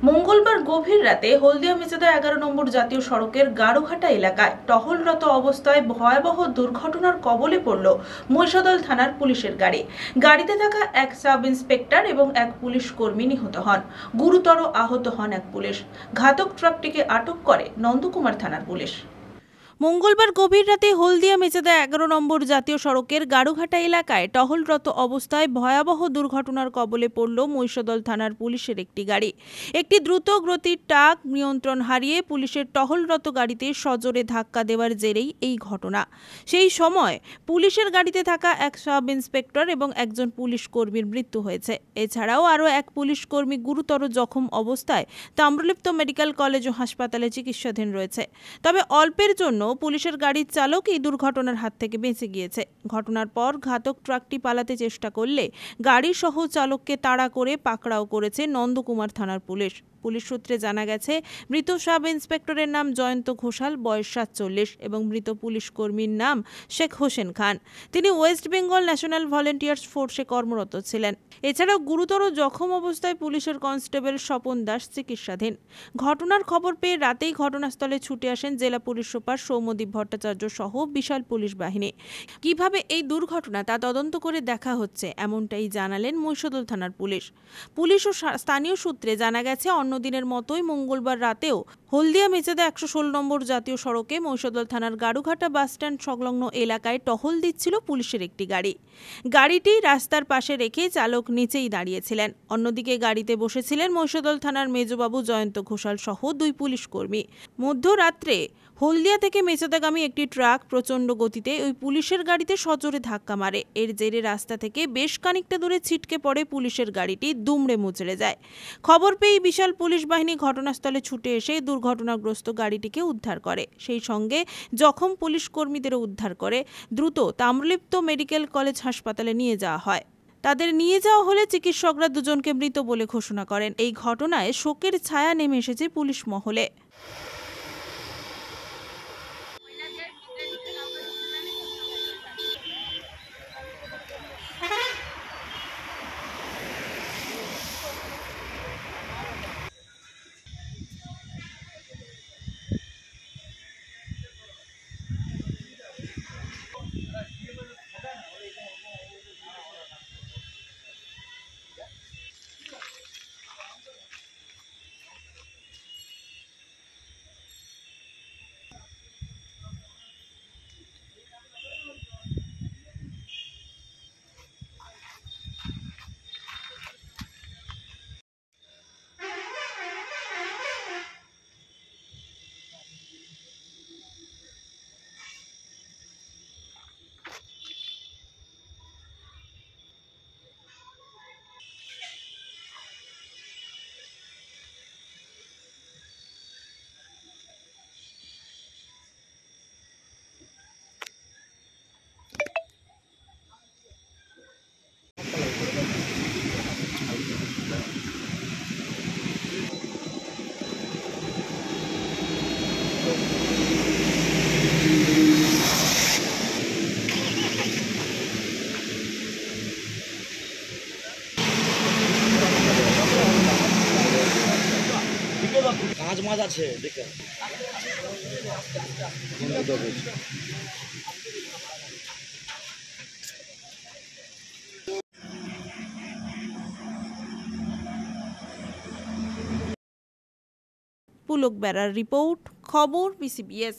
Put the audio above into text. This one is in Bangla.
মঙ্গলবার গভীর রাতে হলদিয়া মেচেদা 11 নম্বর জাতীয় সড়কের গাড়ুঘাটা এলাকায় টহলরত অবস্থায় ভয়াবহ দুর্ঘটনার কবলে পড়ল মহিষাদল থানার পুলিশের গাড়ি। গাড়িতে থাকা এক সাব ইন্সপেক্টর এবং এক পুলিশ কর্মী নিহত হন। গুরুতর আহত হন এক পুলিশ। ঘাতক ট্রাকটিকে আটক করে নন্দকুমার থানার পুলিশ। মঙ্গলবার গভীর রাতে হলদিয়া মেচেদা 11 নম্বর জাতীয় সড়কের গাড়ুঘাটা এলাকায় টহলরত অবস্থায় ভয়াবহ দুর্ঘটনার কবলে পড়ল মহিষাদল থানার পুলিশের একটি গাড়ি। একটি দ্রুত গতির ট্রাক নিয়ন্ত্রণ হারিয়ে পুলিশের টহলরত গাড়িতে সজোরে ধাক্কা দেওয়ার জেরেই এই ঘটনা। সেই সময় পুলিশের গাড়িতে থাকা এক সাব ইন্সপেক্টর এবং একজন পুলিশ কর্মীর মৃত্যু হয়েছে। এছাড়াও আরও এক পুলিশ কর্মী গুরুতর জখম অবস্থায় তাম্রলিপ্ত মেডিকেল কলেজ ও হাসপাতালে চিকিৎসাধীন রয়েছে। তবে অল্পের জন্য পুলিশের গাড়ির চালক এই দুর্ঘটনার হাত থেকে বেঁচে গিয়েছে। ঘটনার পর ঘাতক ট্রাকটি পালাতে চেষ্টা করলে গাড়ি সহ চালককে তাড়া করে পাকড়াও করেছে নন্দকুমার থানার পুলিশ। পুলিশ সূত্রে জানা গেছে, মৃত সাব ইন্সপেক্টরের নাম জয়ন্ত ঘোষাল, বয়স 47 এবং মৃত পুলিশ কর্মীর নাম শেখ হোসেন খান। তিনি ওয়েস্ট বেঙ্গল ন্যাশনাল ভলেন্টিয়ার্স ফোর্সে কর্মরত ছিলেন। এছাড়াও গুরুতর জখম অবস্থায় পুলিশের কনস্টেবল স্বপন দাস চিকিৎসাধীন। ঘটনার খবর পেয়ে রাতেই ঘটনাস্থলে ছুটে আসেন জেলা পুলিশ সুপার সৌম্যদীপ ভট্টাচার্য সহ বিশাল পুলিশ বাহিনী। কিভাবে এই দুর্ঘটনা তা তদন্ত করে দেখা হচ্ছে, এমনটাই জানালেন মহিষাদল থানার পুলিশ। পুলিশ ও স্থানীয় সূত্রে জানা গেছে, অন্যদিনের মতোই মঙ্গলবার রাতেও হলদিয়া মেচেদা 116 নম্বর জাতীয় সড়কে মহিষাদল থানার গাড়ুঘাটা বাসস্ট্যান্ড সংলগ্ন এলাকায় টহল দিচ্ছিল পুলিশের একটি গাড়ি। গাড়িটি রাস্তার পাশে রেখে চালক নিচেই দাঁড়িয়েছিলেন। অন্যদিকে গাড়িতে বসেছিলেন মহিষাদল থানার মেজবাবু জয়ন্ত ঘোষাল সহ 2 পুলিশ কর্মী। মধ্যরাত্রে হলদিয়া থেকে মেচেদাগামী একটি ট্রাক প্রচণ্ড গতিতে ওই পুলিশের গাড়িতে সজোরে ধাক্কা মারে। এর জেরে রাস্তা থেকে বেশ খানিকটা দূরে ছিটকে পড়ে পুলিশের গাড়িটি, দুমড়ে মুচড়ে যায়। খবর পেয়ে বিশাল পুলিশ বাহিনী ঘটনাস্থলে ছুটে এসে দুর্ঘটনাগ্রস্ত গাড়িটিকে উদ্ধার করে। সেই সঙ্গে জখম পুলিশ কর্মীদেরও উদ্ধার করে দ্রুত তাম্রলিপ্ত মেডিকেল কলেজ হাসপাতালে নিয়ে যাওয়া হয়। তাদের নিয়ে যাওয়া হলে চিকিৎসকরা দুজনকে মৃত বলে ঘোষণা করেন। এই ঘটনায় শোকের ছায়া নেমে এসেছে পুলিশ মহলে। কাজ মাছ আছে দেখে পুলক বেরার রিপোর্ট, খবর BCBS।